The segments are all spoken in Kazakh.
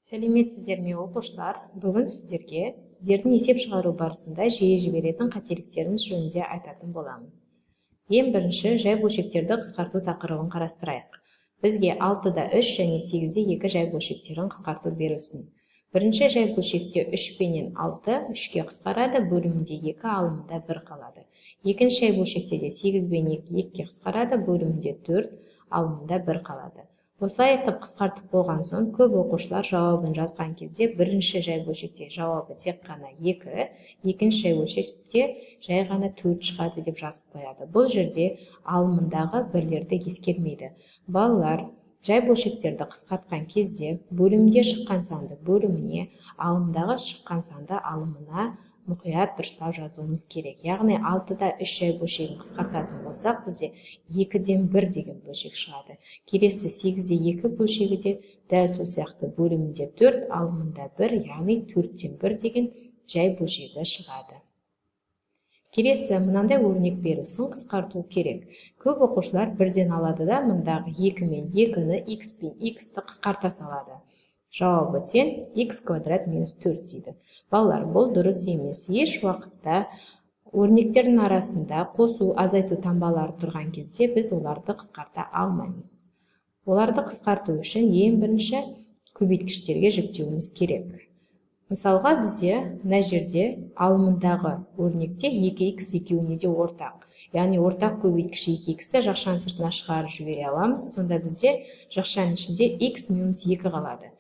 Сәлеметсіздер ме оқушылар? Бүгін сіздерге сіздердің есеп шығару барысында жиі жіберетін қателіктеріңіз жөнінде айтатын боламын. Ең бірінші, жай бөлшектерді қысқарту тақырыбын қарастырайық. Бізге 6-да 3 және 8-де 2 жай бөлшектерін қысқарту берілсін. Бірінші жай бөлшекте 3 пенен 6 3-ке қысқарады, бөлімінде 2, алымында 1 қалады. Екінші жай бөлшекте де 8 пен 2 2-ке қысқарады, бөлімінде 4, алымында 1 қалады. Осылай етіп қысқартып болған соң, көп оқушылар жауабын жазған кезде бірінші жай бөлшекте жауабы тек қана 2, екінші жай бөлшекте жай ғана 4 шығады деп жазып қояды. Бұл жерде алымындағы бірлерді ескермейді. Балалар жай бөлшектерді қысқартқан кезде бөлімде шыққан санды бөліміне, алымдағы шыққан санды алымына мұқият дұрыстап жазуымыз керек. Яғни 6-да 3 жай бөлшегін қысқартатын болсақ, бізде 2-ден 1 деген бөлшек шығады. Келесі 8-де 2 бөлшегі де дәл сол сияқты бөлімінде 4, алымында 1, яғни 4-тен 1 деген жай бөлшегі шығады. Келесі мынандай өрнек берілсін, қысқарту керек. Көп оқушылар бірден алады да, мұндағы 2 мен 2-ні, x пен x-ті қысқарта салады. Жауабы тең x квадрат минус 4 дейді. Балалар, бұл дұрыс емес. Еш уақытта өрнектердің арасында қосу, азайту таңбалары тұрған кезде біз оларды қысқарта алмаймыз. Оларды қысқарту үшін ең бірінші көбейткіштерге жүктеуіміз керек. Мысалға, бізде мына жерде алымындағы өрнекте 2x екеуіне де ортақ. Яғни ортақ көбейткіш 2x-ті жақшаның сыртына шығарып жібере аламыз. Сонда бізде жақшаның ішінде x минус 2 қалады.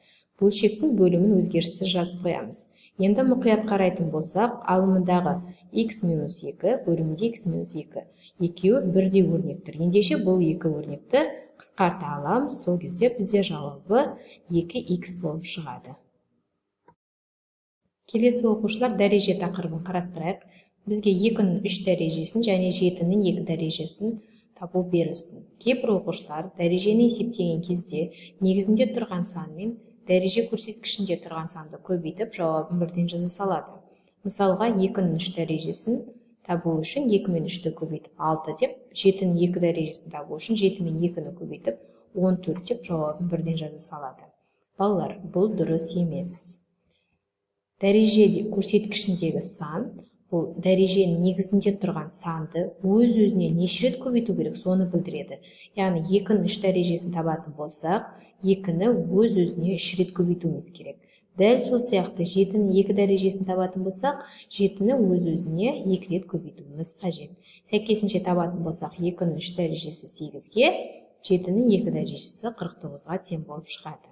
Бөлшектің бөлімін өзгеріссіз жазып қоямыз. Енді мұқият қарайтын болсақ, алымындағы x минус 2, бөлімінде x минус 2. Екеуі бірдей өрнектер. Ендеше бұл екі өрнекті қысқарта аламыз. Сол кезде бізде жауабы 2x болып шығады. Келесі оқушылар дәреже тақырыбын қарастырайық. Бізге 2-нің 3 дәрежесін және 7-нің 2 дәрежесін табу берілсін. Кейбір оқушылар дәрежені есептеген кезде негізінде тұрған санмен дәреже көрсеткішінде тұрған санды көбейтіп, жауабын бірден жаза салады. Мысалға, 2-нің 3 дәрежесін табу үшін 2 мен 3-ті көбейтіп 6 деп, 7-нің 2 дәрежесін табу үшін 7 мен 2-ні көбейтіп 14 деп, жауабын бірден жаза салады. Балалар, бұл дұрыс емес. Дәреже көрсеткішіндегі сан, бұл дәреженің негізінде тұрған санды өз-өзіне неше рет көбейту керек, соны білдіреді. Яғни 2-нің 3 дәрежесін табатын болсақ, 2-ні өз-өзіне 3 рет көбейтуіміз керек. Дәл сол сияқты 7-нің 2 дәрежесін табатын болсақ, 7-ні өз-өзіне 2 рет көбейтуіміз қажет. Сәйкесінше табатын болсақ, 2-нің 3 дәрежесі 8-ге, 7-нің 2 дәрежесі 49-ға тең болып шығады.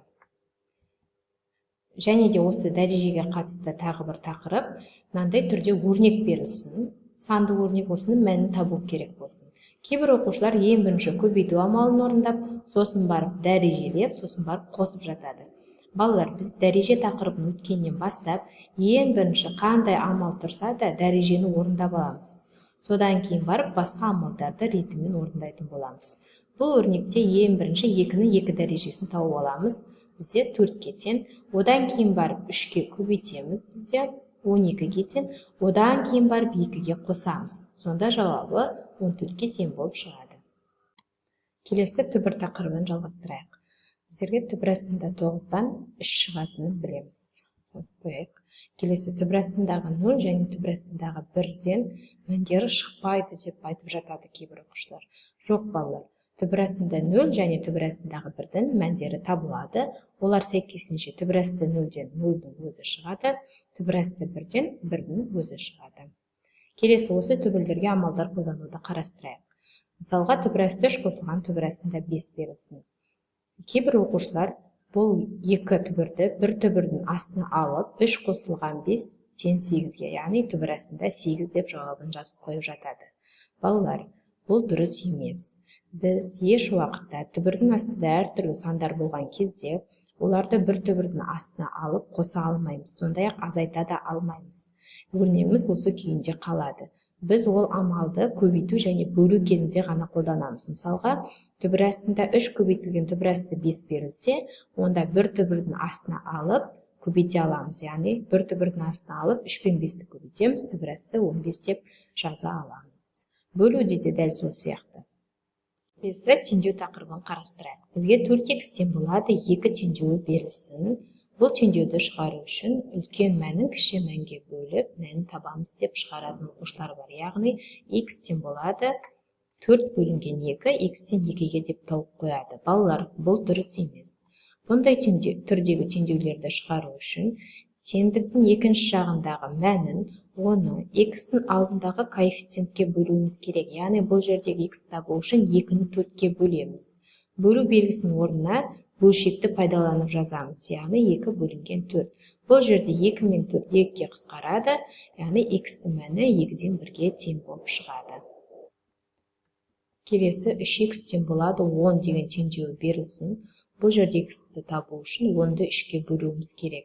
Және де осы дәрежеге қатысты тағы бір тақырып, мынандай түрде өрнек берілсін. Санды өрнек осының мәнін табу керек болсын. Кейбір оқушылар ең бірінші көбейту амалын орындап, сосын барып дәрежелеп, сосын барып қосып жатады. Балалар, біз дәреже тақырыбын өткеннен бастап, ең бірінші қандай амал тұрса да дәрежені орындап аламыз. Содан кейін барып басқа амалдарды ретімен орындайтын боламыз. Бұл өрнекте ең бірінші 2-нің 2 дәрежесін тауып аламыз. Бізде 4-ке тең, одан кейін барып 3-ке көбейтеміз, бізде 12-ге тең, одан кейін барып 2-ге қосамыз. Сонда жауабы 14-ке тең болып шығады. Келесі түбір тақырыбын жалғастырайық. Біздерге түбір астында 9-дан 3 шығатынын білеміз. Келесі түбір астындағы 0 және түбір астындағы 1-ден мәндері шықпайды деп айтып жатады кейбір оқушылар. Жоқ балалар. Түбір астында 0 және түбір астындағы 1-дің мәндері табылады. Олар сәйкесінше түбір асты 0-ден 0-дің өзі шығады, түбір асты 1-ден 1-дің өзі шығады. Келесі осы түбірлерге амалдар қолдануды қарастырайық. Мысалға, түбір асты 3 қосылған түбір астында 5 берілсін. Кейбір оқушылар бұл екі түбірді бір түбірдің астына алып, 3 қосылған 5 тең 8-ге, яғни түбір астында 8 деп жауабын жазып қойып жатады. Балалар, бұл дұрыс емес. Біз еш уақытта түбірдің астында әртүрлі сандар болған кезде, оларды бір түбірдің астына алып қоса алмаймыз, сондай-ақ азайта да алмаймыз. Өрнегіміз осы күйінде қалады. Біз ол амалды көбейту және бөлу кезінде ғана қолданамыз. Мысалға, түбір астында 3 көбейтілген түбір асты 5 берілсе, онда бір түбірдің астына алып көбейте аламыз. Яғни, бір түбірдің астына алып 3 пен 5-ті көбейтеміз, түбір асты 15 деп жаза аламыз. Бөлуде де дәл сол сияқты. Келесі теңдеу тақырыбын қарастырайық. Бізге 4x тең болады 2 теңдеуі берілсін. Бұл теңдеуді шығару үшін үлкен мәнін кіші мәнге бөліп, мәнін табамыз деп шығаратын оқушылар бар. Яғни x тең болады 4 бөлінген 2, x-тен 2-ге деп тауып қояды. Балалар, бұл дұрыс емес. Бұндай түрдегі теңдеулерді шығару үшін теңдіктің екінші жағындағы мәнін оны x-тің алдындағы коэффициентке бөлуіміз керек. Яғни бұл жердегі x табу үшін 2-ні 4-ке бөлеміз. Бөлу белгісінің орнына бөлшекті пайдаланып жазамыз. Яғни 2 бөлінген 4. Бұл жерде 2 мен 4 2-ге қысқарады. Яғни x-тің мәні 2-ден 1-ге тең болып шығады. Келесі 3x тең болады 10 деген теңдеуі берілсін. Бұл жерде x-ті табу үшін 10-ды 3-ке бөлуіміз керек.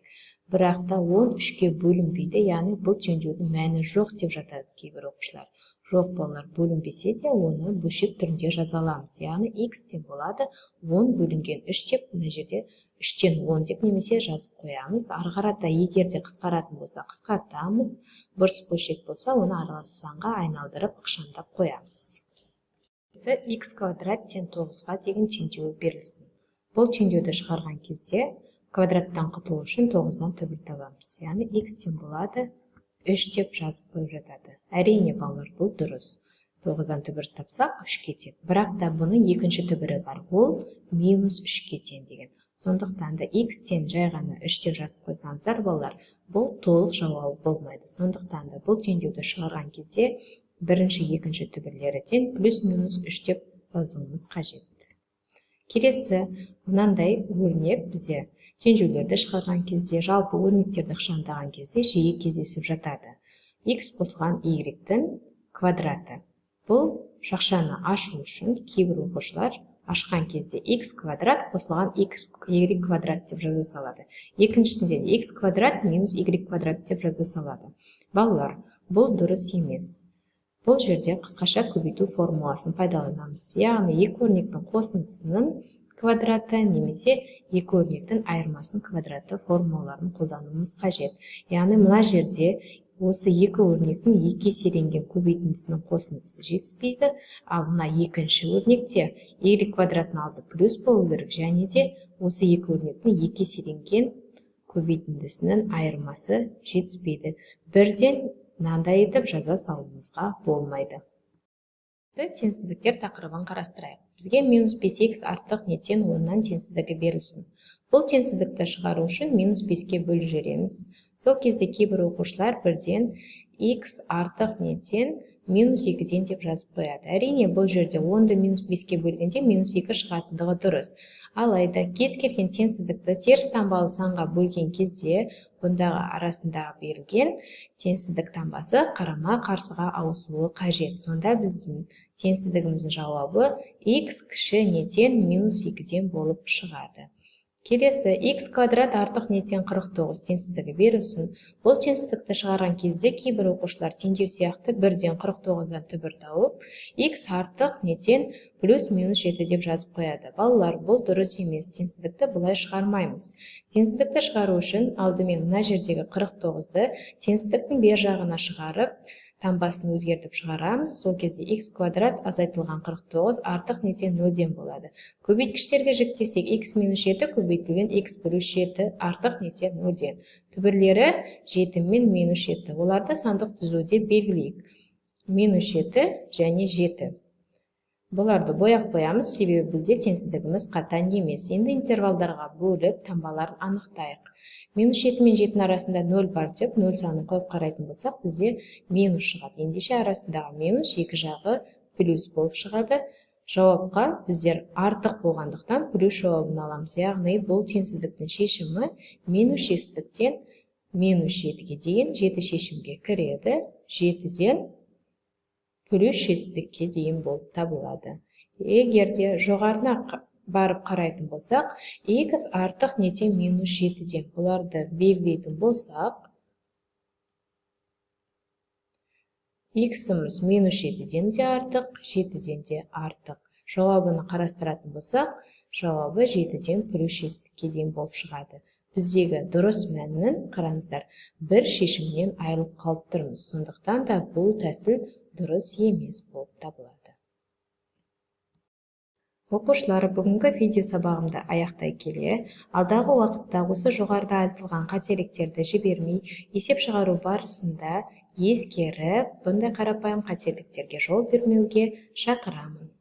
Бірақ та 10 3-ке бөлінбейді, яғни бұл теңдеудің мәні жоқ деп жатады кейбір оқушылар. Жоқ, балалар, бөлінбесе де оны бөлшек түрінде жаза аламыз. Яғни x тең болады 10 бөлінген 3 деп, мына жерде 3-тен 10 деп немесе жазып қоямыз. Ары қарата егер де қысқаратын болса, қысқартамыз. Бұрыс бөлшек болса, оны аралас санға айналдырып ықшамдап қоямыз. X квадрат тең 9-ға деген теңдеуі берілсін. Бұл теңдеуді шығарған кезде квадраттан құтылу үшін 9-дан түбір табамыз. Яғни x тең болады 3 деп жазып қойып жатады. Әрине, балалар, бұл дұрыс. 9-дан түбір тапсақ 3-ке тең. Бірақ та бұның екінші түбірі бар. Ол минус 3-ке тең деген. Сондықтан да x тең жай ғана 3 деп жазып қойсаңыздар, балалар, бұл толық жауабы болмайды. Сондықтан да бұл теңдеуді шығарған кезде бірінші, екінші түбірлері тең плюс-минус 3 деп жазуымыз қажет. Келесі, мынандай өрнек бізде теңдеулерді шығарған кезде, жалпы өрнектерді ықшамдаған кезде жиі кездесіп жатады. X қосылған y-тің квадраты. Бұл шақшаны ашу үшін кейбір оқушылар ашқан кезде x квадрат қосылған y квадрат деп жаза салады. Екіншісінде x квадрат минус y квадрат деп жаза салады. Балалар, бұл дұрыс емес. Бұл жерде қысқаша көбейту формуласын пайдаланамыз. Яғни екі өрнектің қосындысының квадраты немесе екі өрнектің айырмасының квадраты формулаларын қолдануымыз қажет. Яғни мына жерде осы екі өрнектің екі еселенген көбейтіндісінің қосындысы жетіспейді, ал мына екінші өрнекте y квадраттың алды плюс болу керек, және де осы екі өрнектің екі еселенген көбейтіндісінің айырмасы жетіспейді. Бірден мынандай етіп жаза салуымызға болмайды. Теңсіздіктер тақырыбын қарастырайық. Бізге минус 5x артық нетен 10-нан теңсіздігі берілсін. Бұл теңсіздікті шығару үшін минус 5-ке бөліп жібереміз. Сол кезде кейбір оқушылар бірден x артық нетен минус 2-ден деп жазып қояды. Әрине, бұл жерде 10-ды минус 5-ке бөлгенде минус 2 шығатындығы дұрыс. Алайда кез келген теңсіздікті теріс таңбалы санға бөлген кезде бұндағы арасындағы берілген теңсіздік таңбасы қарама-қарсыға ауысуы қажет. Сонда біздің теңсіздігіміздің жауабы x кіші нетен минус 2-ден болып шығады. Келесі, x квадрат артық нетен 49 теңсіздігі берілсін. Бұл теңсіздікті шығарған кезде кейбір оқушылар теңдеу сияқты бірден 49-дан түбір тауып, x артық нетен плюс-минус 7 деп жазып қояды. Балалар, бұл дұрыс емес, теңсіздікті бұлай шығармаймыз. Теңсіздікті шығару үшін алдымен мына жердегі 49-ды теңсіздіктің бер жағына шығарып, таңбасын өзгертіп шығарамыз. Сол кезде x квадрат азайтылған 49 артық нетен 0-ден болады. Көбейткіштерге жіктесек x минус 7 көбейтілген x плюс 7 артық нетен 0-ден. Түбірлері 7 мен минус 7. Оларды сандық түзуде белгілейік. Минус 7 және 7. Бұларды бояп қоямыз, себебі бізде теңсіздігіміз қатаң емес. Енді интервалдарға бөліп таңбаларын анықтайық. Минус 7 мен 7 арасында 0 бар деп, 0 санын қойып қарайтын болсақ, бізде минус шығады. Ендеше арасындағы минус екі жағы плюс болып шығады. Жауапқа біздер артық болғандықтан плюс жауабын аламыз. Яғни бұл теңсіздіктің шешімі минус 7-тен минус 7-ге дейін 7 шешімге кіреді. 7-ден плюс 7-ке дейін болып табылады. Егер де жоғарына барып қарайтын болсақ, x артық нетен минус 7-ден. Бұларды белгілейтін болсақ, x-іміз минус 7-ден де артық, 7-ден де артық. Жауабыны қарастыратын болсақ, жауабы 7-ден плюс 7-ке дейін болып шығады. Біздегі дұрыс мәнін қараңыздар, бір шешімнен айырылып қалып тұрмыз. Сондықтан да бұл тәсіл дұрыс емес болып табылады. Оқушылар, бүгінгі видео сабағымды аяқтай келе, алдағы уақытта осы жоғарыда айтылған қателіктерді жібермей, есеп шығару барысында ескеріп, бұндай қарапайым қателіктерге жол бермеуге шақырамын.